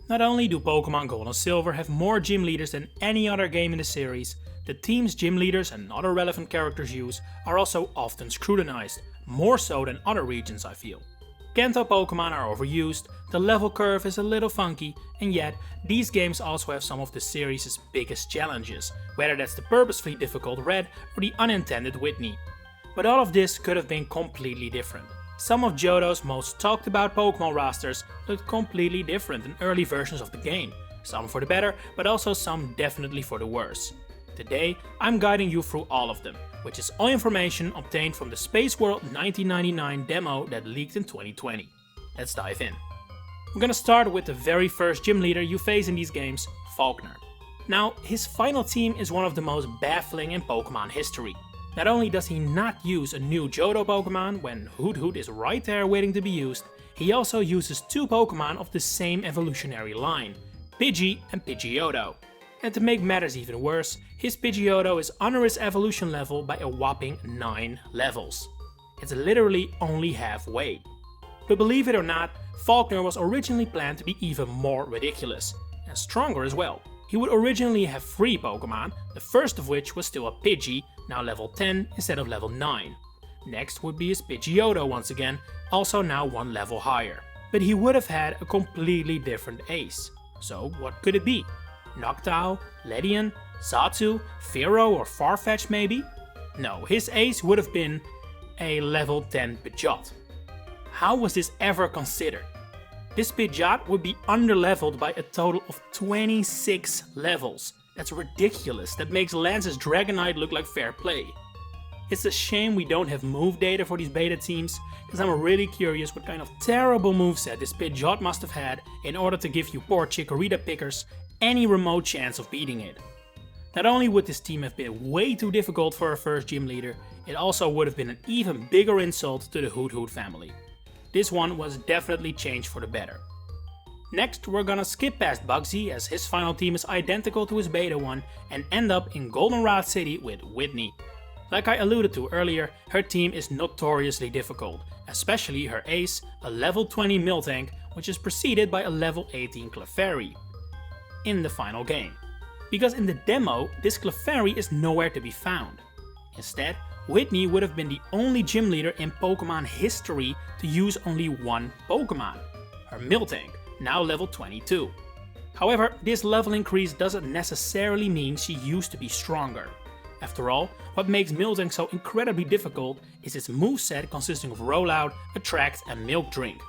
Not only do Pokémon Gold and Silver have more gym leaders than any other game in the series, the team's gym leaders and other relevant characters used are also often scrutinized, more so than other regions I feel. Kanto Pokémon are overused, the level curve is a little funky, and yet these games also have some of the series' biggest challenges, whether that's the purposefully difficult Red or the unintended Whitney. But all of this could have been completely different. Some of Johto's most talked about Pokémon rosters looked completely different in early versions of the game, some for the better, but also some definitely for the worse. Today, I'm guiding you through all of them, which is all information obtained from the Space World 1999 demo that leaked in 2020. Let's dive in. We're gonna start with the very first gym leader you face in these games, Falkner. Now, his final team is one of the most baffling in Pokémon history. Not only does he not use a new Johto Pokémon when Hoot is right there waiting to be used, he also uses two Pokémon of the same evolutionary line, Pidgey and Pidgeotto. And to make matters even worse, his Pidgeotto is under his evolution level by a whopping 9 levels. It's literally only halfway. But believe it or not, Falkner was originally planned to be even more ridiculous, and stronger as well. He would originally have 3 Pokémon, the first of which was still a Pidgey, now level 10 instead of level 9. Next would be his Pidgeotto once again, also now 1 level higher. But he would have had a completely different ace. So what could it be? Noctowl, Ledian, Xatu, Fearow or Farfetch maybe? No, his ace would have been a level 10 Pidgeot. How was this ever considered? This Pidgeot would be underleveled by a total of 26 levels. That's ridiculous, that makes Lance's Dragonite look like fair play. It's a shame we don't have move data for these beta teams, because I'm really curious what kind of terrible moveset this Pidgeot must have had in order to give you poor Chikorita pickers any remote chance of beating it. Not only would this team have been way too difficult for a first gym leader, it also would have been an even bigger insult to the Hoot family. This one was definitely changed for the better. Next, we're gonna skip past Bugsy as his final team is identical to his beta one and end up in Goldenrod City with Whitney. Like I alluded to earlier, her team is notoriously difficult, especially her ace, a level 20 Miltank, which is preceded by a level 18 Clefairy in the final game. Because in the demo, this Clefairy is nowhere to be found. Instead, Whitney would have been the only gym leader in Pokémon history to use only one Pokémon, her Miltank, now level 22. However, this level increase doesn't necessarily mean she used to be stronger. After all, what makes Miltank so incredibly difficult is its moveset consisting of Rollout, Attract and Milk Drink.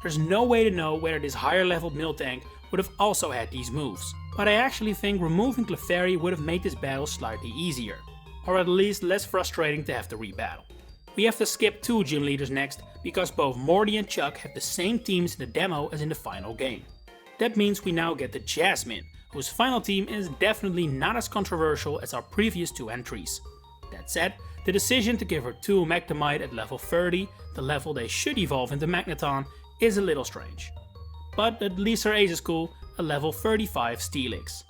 There's no way to know whether this higher leveled Miltank would have also had these moves, but I actually think removing Clefairy would have made this battle slightly easier, or at least less frustrating to have to rebattle. We have to skip 2 gym leaders next, because both Morty and Chuck have the same teams in the demo as in the final game. That means we now get the Jasmine, whose final team is definitely not as controversial as our previous 2 entries. That said, the decision to give her 2 Magnemite at level 30, the level they should evolve into Magneton, is a little strange. But at least her ace is cool, a level 35 Steelix.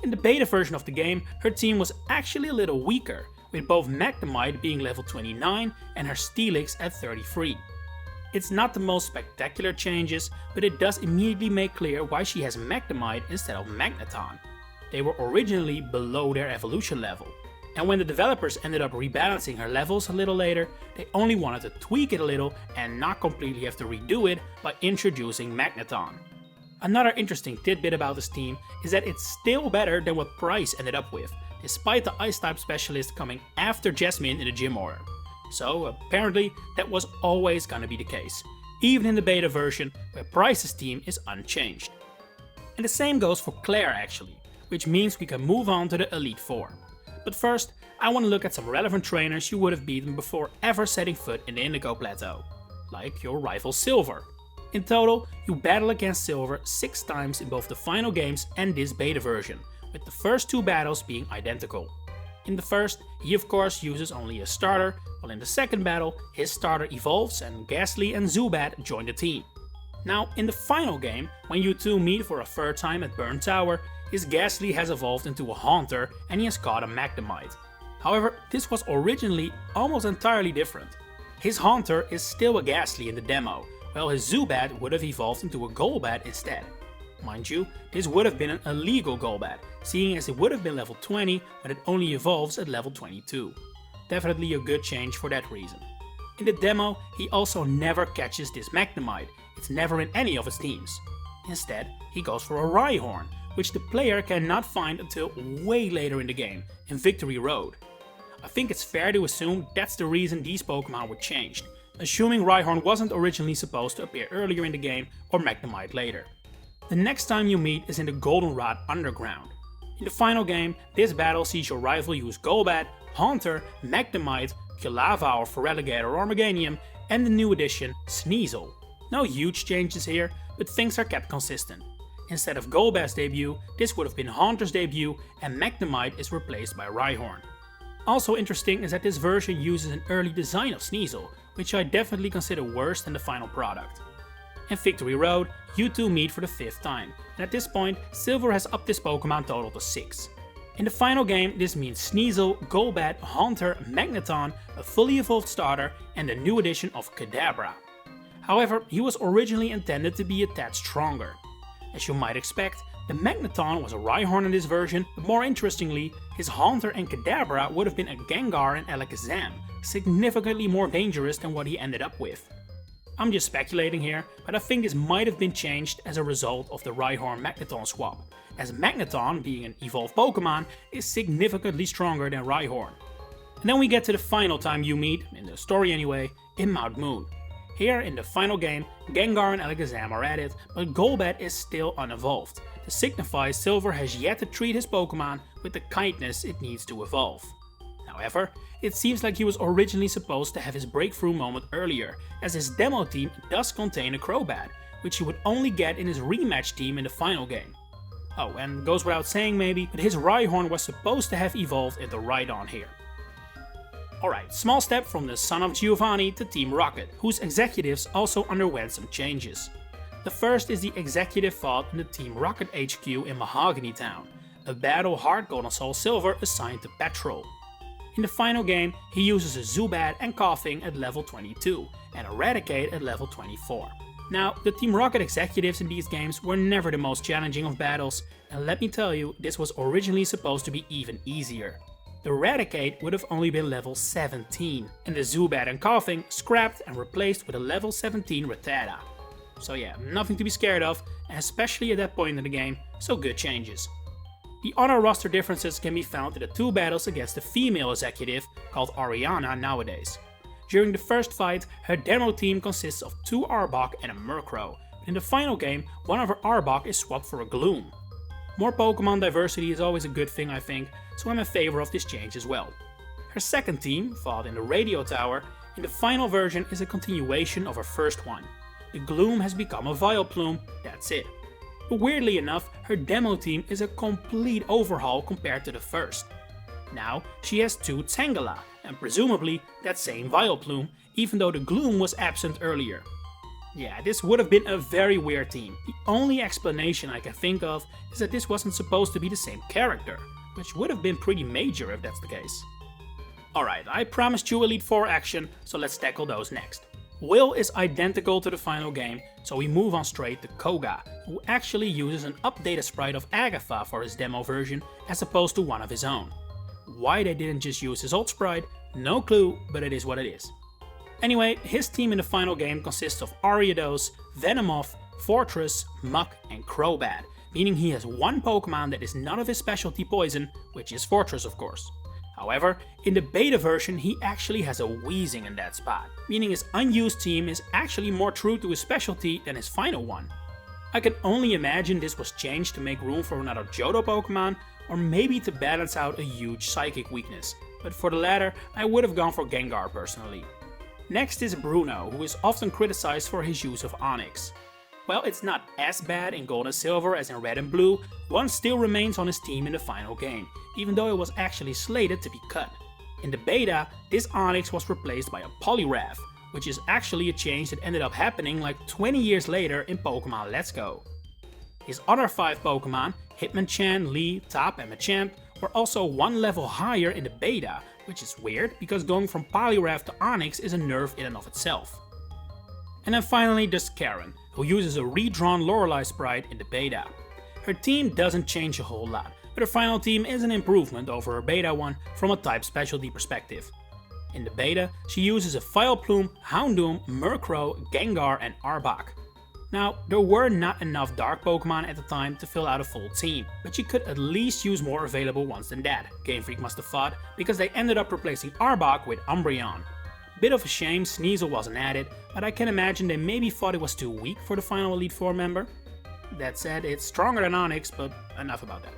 In the beta version of the game, her team was actually a little weaker, with both Magnemite being level 29 and her Steelix at 33. It's not the most spectacular changes, but it does immediately make clear why she has Magnemite instead of Magneton. They were originally below their evolution level, and when the developers ended up rebalancing her levels a little later, they only wanted to tweak it a little and not completely have to redo it by introducing Magneton. Another interesting tidbit about this team is that it's still better than what Price ended up with, despite the Ice-type specialist coming after Jasmine in the gym order. So apparently that was always gonna be the case, even in the beta version where Price's team is unchanged. And the same goes for Claire actually, which means we can move on to the Elite Four. But first, I want to look at some relevant trainers you would have beaten before ever setting foot in the Indigo Plateau, like your rival Silver. In total, you battle against Silver 6 times in both the final games and this beta version, with the first 2 battles being identical. In the first, he of course uses only a starter, while in the second battle, his starter evolves and Ghastly and Zubat join the team. Now, in the final game, when you 2 meet for a 3rd time at Burn Tower, his Ghastly has evolved into a Haunter and he has caught a Magnemite. However, this was originally almost entirely different. His Haunter is still a Ghastly in the demo, while his Zubat would have evolved into a Golbat instead. Mind you, this would have been an illegal Golbat, seeing as it would have been level 20 when it only evolves at level 22. Definitely a good change for that reason. In the demo, he also never catches this Magnemite, it's never in any of his teams. Instead, he goes for a Rhyhorn, which the player cannot find until way later in the game, in Victory Road. I think it's fair to assume that's the reason these Pokemon were changed, assuming Rhyhorn wasn't originally supposed to appear earlier in the game or Magnemite later. The next time you meet is in the Goldenrod Underground. In the final game, this battle sees your rival use Golbat, Haunter, Magnemite, Kilavau for Feraligatr or Meganium, and the new addition, Sneasel. No huge changes here, but things are kept consistent. Instead of Golbat's debut, this would have been Haunter's debut, and Magnemite is replaced by Rhyhorn. Also interesting is that this version uses an early design of Sneasel, which I definitely consider worse than the final product. In Victory Road, you two meet for the 5th time, and at this point, Silver has upped this Pokemon total to 6. In the final game, this means Sneasel, Golbat, Haunter, Magneton, a fully evolved starter, and the new addition of Kadabra. However, he was originally intended to be a tad stronger. As you might expect, the Magneton was a Rhyhorn in this version, but more interestingly, his Haunter and Kadabra would have been a Gengar and Alakazam, significantly more dangerous than what he ended up with. I'm just speculating here, but I think this might have been changed as a result of the Rhyhorn-Magneton swap, as Magneton, being an evolved Pokemon, is significantly stronger than Rhyhorn. And then we get to the final time you meet, in the story anyway, in Mount Moon. Here in the final game, Gengar and Alakazam are at it, but Golbat is still unevolved. To signify Silver has yet to treat his Pokemon with the kindness it needs to evolve. However, it seems like he was originally supposed to have his breakthrough moment earlier, as his demo team does contain a Crobat, which he would only get in his rematch team in the final game. Oh, and goes without saying maybe, but his Rhyhorn was supposed to have evolved into Rhydon here. Alright, small step from the son of Giovanni to Team Rocket, whose executives also underwent some changes. The first is the executive fought in the Team Rocket HQ in Mahogany Town, a battle Heart Gold and Soul Silver assigned to Petrol. In the final game, he uses a Zubat and Coughing at level 22, and Eradicate at level 24. Now, the Team Rocket executives in these games were never the most challenging of battles, and let me tell you, this was originally supposed to be even easier. The Eradicate would have only been level 17, and the Zubat and Coughing scrapped and replaced with a level 17 Rattata. So yeah, nothing to be scared of, especially at that point in the game, so good changes. The other roster differences can be found in the 2 battles against the female executive, called Ariana nowadays. During the first fight, her demo team consists of 2 Arbok and a Murkrow, but in the final game, one of her Arbok is swapped for a Gloom. More Pokemon diversity is always a good thing, I think, so I'm in favor of this change as well. Her second team, fought in the Radio Tower, in the final version is a continuation of her first one. The Gloom has become a Vileplume, that's it. But weirdly enough, her demo team is a complete overhaul compared to the first. Now, she has 2 Tangela, and presumably that same Vileplume, even though the Gloom was absent earlier. Yeah, this would have been a very weird team. The only explanation I can think of is that this wasn't supposed to be the same character, which would have been pretty major if that's the case. Alright, I promised you Elite Four action, so let's tackle those next. Will is identical to the final game, so we move on straight to Koga, who actually uses an updated sprite of Agatha for his demo version as opposed to one of his own. Why they didn't just use his old sprite, no clue, but it is what it is. Anyway, his team in the final game consists of Ariados, Venomoth, Fortress, Muk, and Crobat, meaning he has one Pokemon that is none of his specialty poison, which is Fortress of course. However, in the beta version he actually has a Weezing in that spot, meaning his unused team is actually more true to his specialty than his final one. I can only imagine this was changed to make room for another Johto Pokemon, or maybe to balance out a huge Psychic weakness, but for the latter I would have gone for Gengar personally. Next is Bruno, who is often criticized for his use of Onix. While it's not as bad in Gold and Silver as in Red and Blue, one still remains on his team in the final game, even though it was actually slated to be cut. In the beta, this Onix was replaced by a Poliwrath, which is actually a change that ended up happening like 20 years later in Pokemon Let's Go. His other 5 Pokemon, Hitmonchan, Lee, Tap, and Machamp, were also one level higher in the beta, which is weird because going from Poliwrath to Onix is a nerf in and of itself. And then finally there's Karen, who uses a redrawn Lorelei sprite in the beta. Her team doesn't change a whole lot, but her final team is an improvement over her beta one from a type specialty perspective. In the beta, she uses a Vileplume, Houndoom, Murkrow, Gengar and Arbok. Now, there were not enough dark Pokemon at the time to fill out a full team, but she could at least use more available ones than that, Game Freak must have thought, because they ended up replacing Arbok with Umbreon. Bit of a shame Sneasel wasn't added, but I can imagine they maybe thought it was too weak for the final Elite Four member. That said, it's stronger than Onix, but enough about that.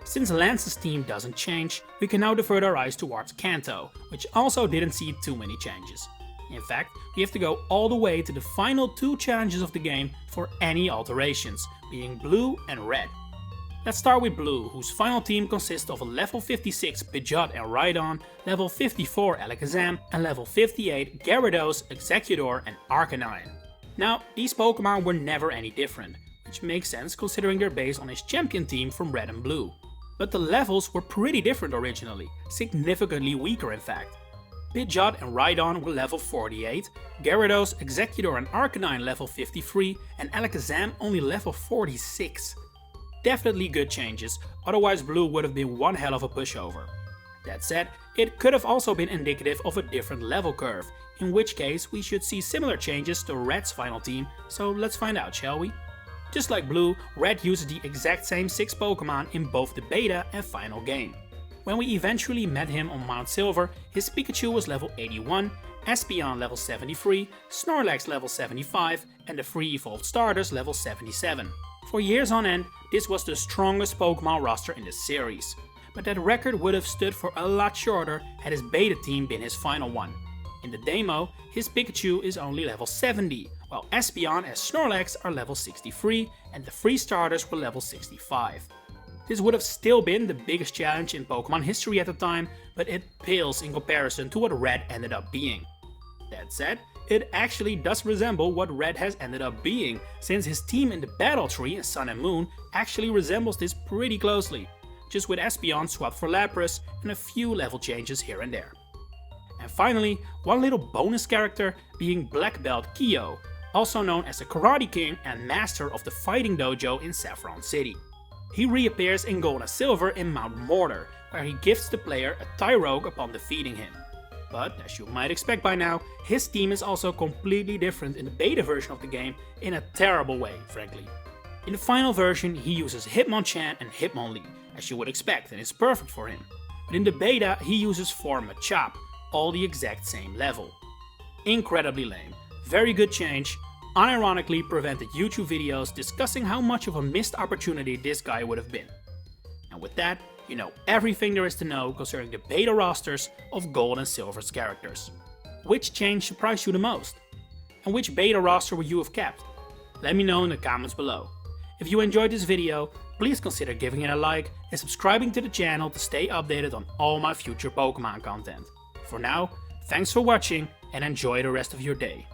Since Lance's team doesn't change, we can now divert our eyes towards Kanto, which also didn't see too many changes. In fact, we have to go all the way to the final 2 challenges of the game for any alterations, being Blue and Red. Let's start with Blue, whose final team consists of a level 56 Pidgeot and Rhydon, level 54 Alakazam, and level 58 Gyarados, Exeggutor and Arcanine. Now, these Pokemon were never any different, which makes sense considering they're based on his champion team from Red and Blue. But the levels were pretty different originally, significantly weaker in fact. Pidgeot and Rhydon were level 48, Gyarados, Exeggutor and Arcanine level 53, and Alakazam only level 46. Definitely good changes, otherwise Blue would have been one hell of a pushover. That said, it could have also been indicative of a different level curve, in which case we should see similar changes to Red's final team, so let's find out, shall we? Just like Blue, Red uses the exact same 6 Pokemon in both the beta and final game. When we eventually met him on Mount Silver, his Pikachu was level 81, Espeon level 73, Snorlax level 75, and the 3 evolved starters level 77. For years on end, this was the strongest Pokemon roster in the series. But that record would have stood for a lot shorter had his beta team been his final one. In the demo, his Pikachu is only level 70, while Espeon and Snorlax are level 63 and the 3 starters were level 65. This would have still been the biggest challenge in Pokemon history at the time, but it pales in comparison to what Red ended up being. That said, it actually does resemble what Red has ended up being, since his team in the battle tree in Sun and Moon actually resembles this pretty closely, just with Espeon swapped for Lapras and a few level changes here and there. And finally, one little bonus character being Black Belt Kyo, also known as the Karate King and master of the fighting dojo in Saffron City. He reappears in Gold and Silver in Mount Mortar, where he gifts the player a Tyrogue upon defeating him. But, as you might expect by now, his team is also completely different in the beta version of the game in a terrible way, frankly. In the final version, he uses Hitmonchan and Hitmonlee, as you would expect, and it's perfect for him. But in the beta, he uses 4 Machop, all the exact same level. Incredibly lame. Very good change. Unironically prevented YouTube videos discussing how much of a missed opportunity this guy would have been. And with that, you know everything there is to know concerning the beta rosters of Gold and Silver's characters. Which change surprised you the most? And which beta roster would you have kept? Let me know in the comments below. If you enjoyed this video, please consider giving it a like and subscribing to the channel to stay updated on all my future Pokemon content. For now, thanks for watching and enjoy the rest of your day.